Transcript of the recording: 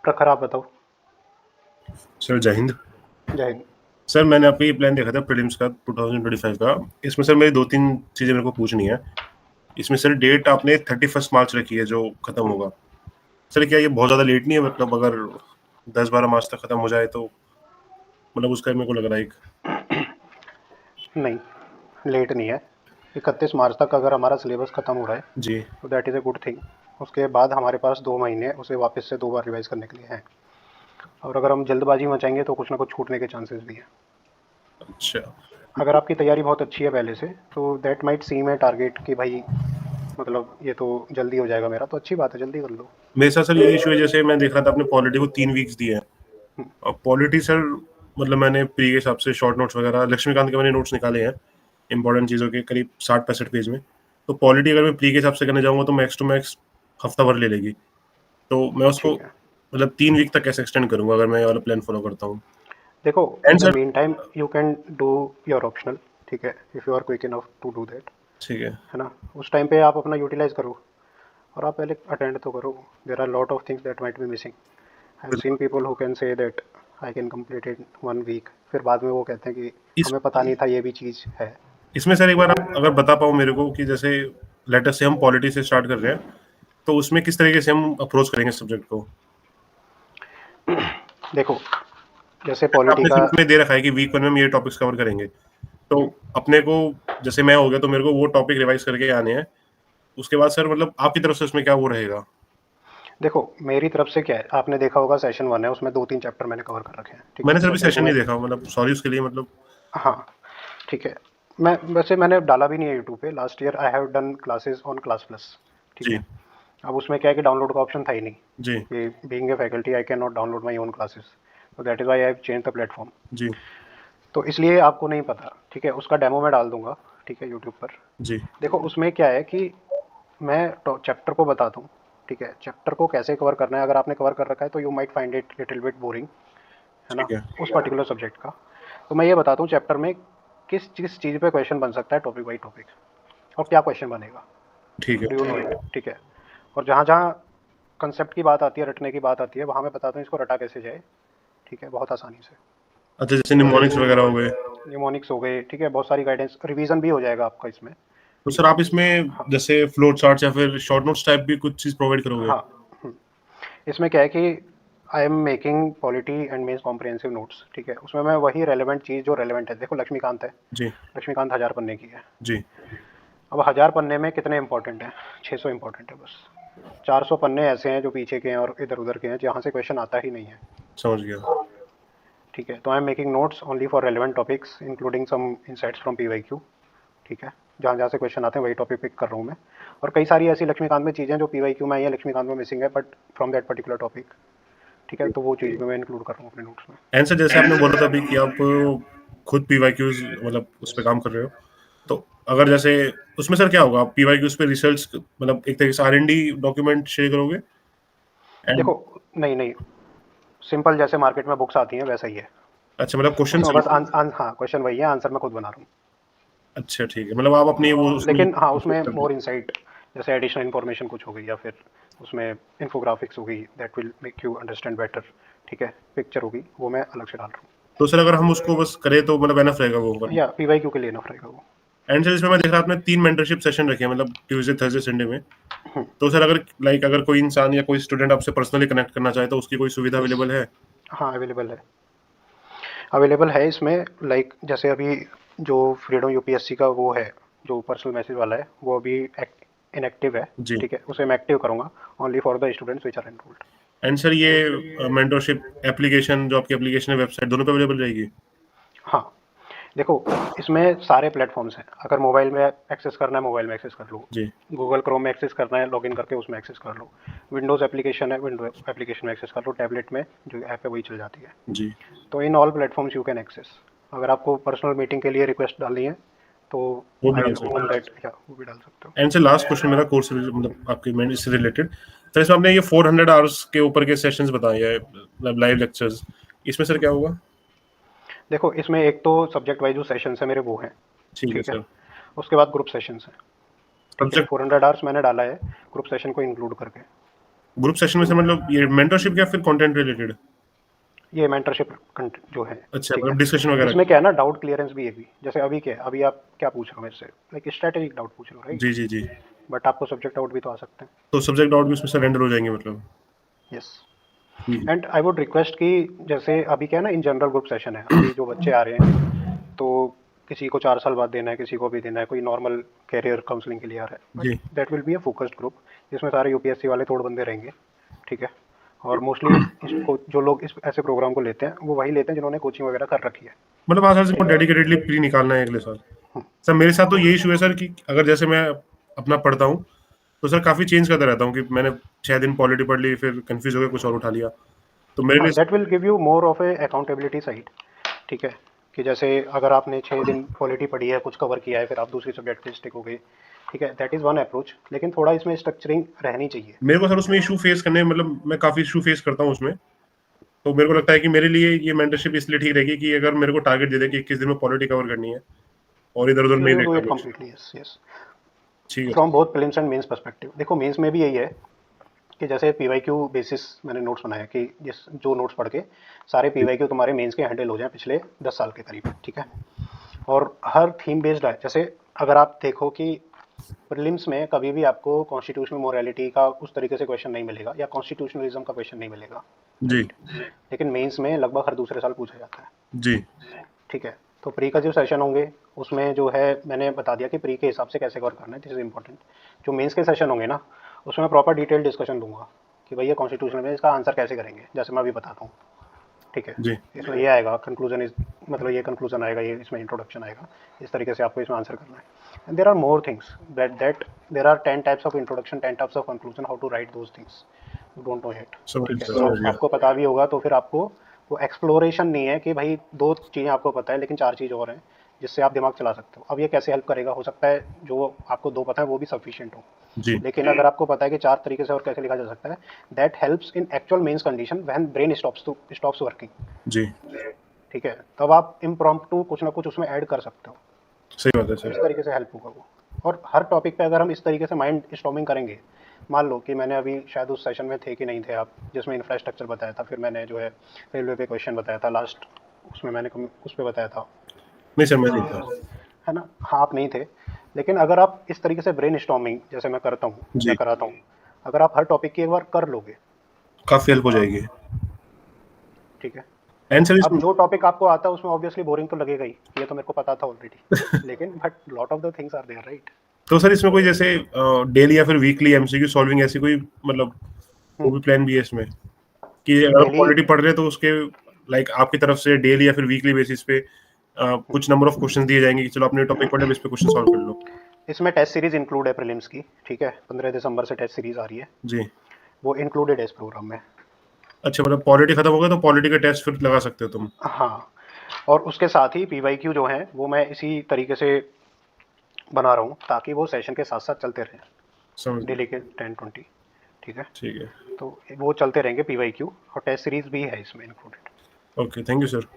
प्रखर, आप बताओ। सर जय हिंद। जय हिंद। सर मैंने आपका ये प्लान देखा था प्रीलिम्स का 2025 का। इसमें सर मेरी 2-3 चीज़ें मेरे को पूछनी है। इसमें सर डेट आपने 31 मार्च रखी है जो खत्म होगा। सर क्या ये बहुत ज़्यादा लेट नहीं है? मतलब अगर 10-12 मार्च तक खत्म हो जाए तो मतलब उसका मेरे को लग रहा है एक। नहीं, लेट नहीं है। 31 मार्च तक अगर हमारा सिलेबस ख़त्म हो रहा है जी। तो that is a good thing. उसके बाद हमारे पास 2 महीने उसे वापस से 2 बार रिवाइज करने के लिए हैं, और अगर हम जल्दबाजी मचाएंगे तो कुछ ना कुछ छूटने के चांसेस भी हैं। अच्छा। अगर आपकी तैयारी बहुत अच्छी है पहले से, तो that might seem A target कि भाई मतलब ये तो जल्दी हो जाएगा मेरा, तो अच्छी बात है, जल्दी कर लो। मेरे साथ सर ये इशू है, जैसे मैं देख रहा था आपने पॉलिटी को 3 वीक्स दिए हैं। और पॉलिटी सर मतलब मैंने प्री के हिसाब से शॉर्ट नोट्स वगैरह लक्ष्मीकांत के मैंने नोट्स निकाले हैं इंपॉर्टेंट चीज़ों के, करीब 60-65 पेज में। तो पॉलिटी अगर मैं प्री के हिसाब से करने जाऊँगा तो मैक्स टू मैक्स हफ्ता भर ले लेगी। तो मैं उसको ठीक है। मतलब 3 वीक तक कैसे एक्सटेंड करूंगा अगर मैं ये वाला प्लान फॉलो करता हूँ? देखो, in and the sir. Meantime you can do your optional. ठीक है, if you are quick enough to do that, ठीक है। है ना। उस टाइम पे आप अपना यूटिलाइज करो, और आप पहले अटेंड तो करो। There are lot of things that might be missing. I have seen people who can say that I can complete in 1 week, फिर बाद में वो कहते हैं कि इस हमें पता नहीं था ये भी चीज़ है। इसमें सर एक बार आप अगर बता पाओ मेरे को कि जैसे लेटर से हम पॉलिटी से स्टार्ट कर रहे हैं तो उसमें किस तरीके से हम अप्रोच करेंगे सब्जेक्ट को? देखो, जैसे पॉलिटी आपने का। शुरू में दे रखा है कि वीक 1 में हम ये टॉपिक्स कवर करेंगे, तो अपने को जैसे मैं हो गया तो मेरे को वो टॉपिक रिवाइज करके आने हैं। उसके बाद सर मतलब आपकी तरफ से उसमें क्या वो रहेगा? देखो, मेरी तरफ से क्या है, आपने देखा होगा सेशन 1 है, उसमें 2-3 चैप्टर मैंने कवर कर रखे हैं। ठीक है, मैंने सर अभी जैसे सेशन उसमें। नहीं देखा, मतलब सॉरी उसके लिए मतलब। हाँ, ठीक है। मैं वैसे मैंने डाला भी नहीं है यूट्यूब पे। Last year I have done classes on class plus. ठीक जी। है। अब उसमें क्या है कि डाउनलोड का ऑप्शन था ही नहीं, जी। कि being a faculty I can not download my own classes. तो that is why I have change the platform. जी। तो इसलिए आपको नहीं पता। ठीक है, उसका डेमो मैं डाल दूंगा। ठीक है, यूट्यूब पर। जी। देखो, उसमें क्या है कि मैं चैप्टर को बताता हूँ। ठीक है, चैप्टर को कैसे कवर करना है, अगर आपने कवर कर रखा है तो you might find it little bit boring, है ना, ठीक है। उस पर्टिकुलर सब्जेक्ट का। तो मैं ये बताता हूँ चैप्टर में किस किस चीज़ पे क्वेश्चन बन सकता है, टॉपिक बाई टॉपिक, और क्या क्वेश्चन बनेगा। ठीक है। Do you know it? ठीक है। और जहाँ जहाँ कंसेप्ट की बात आती है, रटने की बात आती है, वहाँ मैं बताता हूँ इसको रटा कैसे जाए। ठीक है, बहुत आसानी से। अच्छा, जैसे निमोनिक्स वगैरह हो गए। न्यूमोनिक्स हो गए। ठीक है, बहुत सारी गाइडेंस, रिवीजन भी हो जाएगा आपका इसमें। तो ठीक सर है। आप इसमें हाँ। जैसे फ्लो चार्ट या फिर शॉर्ट नोट्स टाइप भी कुछ चीज़ प्रोवाइड करोगे? हाँ। हम्म। इसमें क्या है कि आई am making polity and means comprehensive notes. ठीक है, उसमें मैं वही रेलेवेंट चीज़ जो रेलेवेंट है, देखो लक्ष्मीकांत है। जी। लक्ष्मीकांत 1000 पन्ने की है। जी। अब 1000 पन्ने में कितने इंपॉर्टेंट हैं? 600 इंपॉर्टेंट है बस। 400 पन्ने ऐसे हैं जो पीछे के हैं और इधर उधर के हैं, जहाँ से क्वेश्चन आता ही नहीं है। समझ गया। ठीक है, तो I am making notes only for relevant topics including some insights from PYQ. ठीक है, जहाँ जहाँ से क्वेश्चन आते हैं वही टॉपिक पिक कर रहा हूँ मैं। और कई सारी ऐसी लक्ष्मीकांत में चीज़ें जो पीवाईक्यू में आई है, लक्ष्मीकांत में मिसिंग है, but from that particular topic. ठीक है, तो वो चीज़ भी मैं इंक्लूड कर रहा हूँ अपने नोट्स में। एंड सर जैसे आपने बोला था अभी कि आप खुद पीवाईक्यूज मतलब उस पर काम कर रहे हो, तो अगर जैसे उसमें सर क्या होगा, आप पीवाईक्यूज पे रिसर्च मतलब एक तरीके से R&D डॉक्यूमेंट शेयर करोगे? एंड देखो, नहीं नहीं, सिंपल जैसे मार्केट में बुक्स आती हैं वैसा ही है। अच्छा, मतलब क्वेश्चन उसमें बस हाँ, क्वेश्चन वही है, आंसर मैं खुद बना रहा हूँ। अच्छा ठीक है, मतलब आप अपनी वो उसमें लेकिन हाँ, उसमें मोर इनसाइट, जैसे एडिशनल इन्फॉर्मेशन कुछ हो गई, या फिर उसमें इन्फोग्राफिक्स हो गई that will make you understand better. ठीक है, पिक्चर होगी, वो मैं अलग से डाल रहा तो सर अगर हम उसको बस करें तो मतलब एनफ रहेगा वो हूँ, करना? या पीवाईक्यू के लिए इनफ रहेगा वो। एंड सर इसमें मैं देख रहा आपने 3 मेंटरशिप सेशन रखे हैं, मतलब ट्यूसडे थर्सडे संडे में। तो सर अगर लाइक अगर कोई इंसान या कोई स्टूडेंट आपसे पर्सनली कनेक्ट करना चाहे तो उसकी कोई सुविधा यस। अवेलेबल है? हाँ, अवेलेबल है। अवेलेबल है इसमें, लाइक जैसे अभी जो फ्रीडम यूपीएससी का वो है, जो पर्सनल मैसेज वाला है, वो अभी इनएक्टिव है। जी। ठीक है, उसे मैं एक्टिव करूँगा only for the students which are enrolled. And sir ये मेंटरशिप एप्लीकेशन जो आपकी एप्लीकेशन है वेबसाइट दोनों पे अवेलेबल रहेगी? हाँ, देखो, इसमें सारे प्लेटफॉर्म्स हैं। अगर मोबाइल में एक्सेस करना है, मोबाइल में एक्सेस कर लो। जी। गूगल क्रोम में एक्सेस करना है, लॉगिन करके उसमें एक्सेस कर लो। विंडोज़ एप्लीकेशन है, विंडो एप्लीकेशन में एक्सेस कर लो। टैबलेट में जो ऐप है वही चल जाती है। जी। तो in all platforms you can access. अगर आपको पर्सनल मीटिंग के लिए रिक्वेस्ट डालनी है तो वो भी आई डाल विल सकते ओपन हैं। दैट, या वो भी डाल सकते हो। एंड सर लास्ट क्वेश्चन मेरा कोर्स से मतलब आपके मेन इससे रिलेटेड। सर इसमें आपने ये 400 आवर्स के ऊपर के सेशंस बताए हैं मतलब लाइव लेक्चर्स, इसमें सर क्या होगा? देखो, इसमें एक तो सब्जेक्ट वाइज जो सेशंस है मेरे वो हैं। ठीक है ठीक है, सर। उसके बाद ग्रुप सेशंस हैं। ठीक है, सब्जेक्ट। 400 आवर्स मैंने डाला है ग्रुप सेशन को इंक्लूड करके। ग्रुप सेशन में से मतलब ये मेंटरशिप या फिर कंटेंट रिलेटेड? ये मेंटरशिप जो है, अच्छा, ठीक है। मतलब डिस्कशन वगैरह। इसमें क्या है ना, डाउट क्लियरेंस भी है भी, जैसे अभी क्या है, अभी आप क्या पूछ रहे हो मेरे से, लाइक स्ट्रेटेजिक डाउट पूछ रहे हो, राइट? जी जी जी। बट आपको सब्जेक्ट डाउट भी तो आ सकते हैं। तो सब्जेक्ट डाउट भी उसमें सरेंडर हो जाएंगे मतलब? यस। जी एंड आई वुड रिक्वेस्ट कि जैसे अभी क्या है ना, इन जनरल ग्रुप सेशन है, अभी जो बच्चे आ रहे हैं, तो किसी को 4 साल बाद देना है, किसी को भी देना है, कोई नॉर्मल कैरियर काउंसलिंग के लिए आ रहा है, बट जी। That will be a focused group, जिसमें सारे यूपीएससी वाले तोड़ बंदे रहेंगे, ठीक है। और मोस्टली इसको जो लोग इस ऐसे प्रोग्राम को लेते हैं वो वही लेते हैं जिन्होंने कोचिंग वगैरह कर रखी है, मतलब हाँ सर, को ठीक है। डेडिकेटेडली प्री निकालना है अगले साल। सर मेरे साथ तो यही इशू है सर कि अगर जैसे मैं अपना पढ़ता हूँ तो सर काफी चेंज करता रहता हूँ कि मैंने 6 दिन पॉलिटी पढ़ ली, फिर कंफ्यूज हो गया कुछ और उठा लिया, तो मेरे हाँ, लिए। That will give you more of A accountability side, ठीक है। कि जैसे अगर आपने 6 दिन पॉलिटी पढ़ी है, कुछ कवर किया है, फिर आप दूसरी सब्जेक्ट पे स्टिक हो गए, ठीक है, दैट इज़ वन अप्रोच, लेकिन थोड़ा इसमें स्ट्रक्चरिंग रहनी चाहिए। मेरे को सर उसमें इशू फेस करने, मतलब मैं काफी इशू फेस करता हूँ उसमें। तो मेरे को लगता है कि मेरे लिए ये मेंटरशिप इसलिए ठीक रहेगी कि अगर मेरे को टारगेट दे दे कि 21 दिन में पॉलिटी कवर करनी है और इधर उधर नहीं यू डू देखना इट कुछ। Completely, yes yes. ठीक है from sir. Both prelims and mains perspective, देखो मेंस में भी यही है कि जैसे पीवाईक्यू बेसिस मैंने नोट्स बनाया कि जिस जो नोट्स पढ़ के सारे पीवाईक्यू तुम्हारे मेंस के हैंडल हो जाएं पिछले 10 साल के करीब, ठीक है। और हर थीम बेस्ड है, जैसे अगर आप देखो कि प्रीलिम्स में कभी भी आपको कॉन्स्टिट्यूशनल मोरालिटी का उस तरीके से क्वेश्चन नहीं मिलेगा, या कॉन्स्टिट्यूशनलिज्म का क्वेश्चन नहीं मिलेगा, जी राइट। लेकिन मेंस में लगभग हर दूसरे साल पूछा जाता है, जी ठीक है। तो प्री का जो सेशन होंगे उसमें जो है मैंने बता दिया कि प्री के हिसाब से कैसे कवर करना है, दिस इज इंपॉर्टेंट। जो मेंस के सेशन होंगे ना, उसमें प्रॉपर डिटेल डिस्कशन दूंगा कि भैया कॉन्स्टिट्यूशन में इसका आंसर कैसे करेंगे, जैसे मैं अभी बताता हूँ, ठीक है। जी। इसमें ये आएगा कंक्लूजन इज, मतलब ये कंक्लूजन आएगा, ये इसमें इंट्रोडक्शन आएगा, इस तरीके से आपको इसमें आंसर करना है। And there are more things that there are 10 types of introduction, 10 types of conclusion, how to write those things, you don't know it, समझ ठीक है। गया तो समझ गया। आपको पता भी होगा तो फिर आपको वो एक्सप्लोरेशन नहीं है कि भाई 2 चीज़ें आपको पता है लेकिन 4 चीज़ और हैं जिससे आप दिमाग चला सकते हो। अब ये कैसे हेल्प करेगा, हो सकता है जो आपको 2 पता है वो भी सफिशिएंट हो, जी लेकिन अगर आपको पता है कि 4 तरीके से और कैसे लिखा जा सकता है, that helps in actual mains condition when brain stops working, जी। ठीक है। तब आप इम्प्रॉम्प्टू कुछ ना कुछ उसमें ऐड कर सकते हो, सही बात है तो इस सर। तरीके से हेल्प होगा वो। और हर टॉपिक पे अगर हम इस तरीके से माइंड स्टॉर्मिंग करेंगे, मान लो कि मैंने अभी शायद उस सेशन में थे कि नहीं थे आप, जिसमें इंफ्रास्ट्रक्चर बताया था, फिर मैंने जो है रेलवे पे क्वेश्चन बताया था लास्ट, उसमें मैंने उस पर बताया था, नहीं सर, मैं नहीं था। है ना। हाँ आप नहीं थे, लेकिन अगर आप इस तरीके से ब्रेन स्टॉर्मिंग जैसे मैं करता हूँ या जी, कराता हूँ, अगर आप हर टॉपिक की एक बार कर लोगे, काफी हेल्प हो जाएगी। ठीक है। एंड सर अब इसमें। जो टॉपिक आपको आता है उसमें ऑब्वियसली बोरिंग तो लगेगा ही, ये तो मेरे को पता था ऑलरेडी, लेकिन but lot of the things are there, right. तो सर इसमें कोई जैसे डेली या फिर वीकली एमसीक्यू सॉल्विंग ऐसी कोई मतलब वो भी प्लान भी है इसमें कि अगर हम डेली क्वालिटी पढ़ रहे हैं तो उसके लाइक आपकी तरफ से डेली या फिर वीकली बेसिस पे कुछ नंबर ऑफ क्वेश्चन दिए जाएंगे कि चलो आपने टॉपिक पढ़ा, अब इस पे क्वेश्चन सॉल्व कर लो। इसमें टेस्ट सीरीज इंक्लूड है प्रीलिम्स की, ठीक है। 15 दिसंबर से टेस्ट सीरीज आ रही है, जी। वो इंक्लूडेड है इस प्रोग्राम में। अच्छा, मतलब पॉलिटी खत्म हो गया तो पॉलिटी का टेस्ट फिर लगा सकते हो तुम? हाँ, और उसके साथ ही पीवाईक्यू जो है वो मैं इसी तरीके से बना रहा हूँ ताकि वो सेशन के साथ साथ चलते रहें, समझ गया। डेली के 10-20, ठीक है। ठीक है। तो वो चलते रहेंगे पीवाईक्यू, और टेस्ट सीरीज भी है इसमें included. Okay, thank you sir.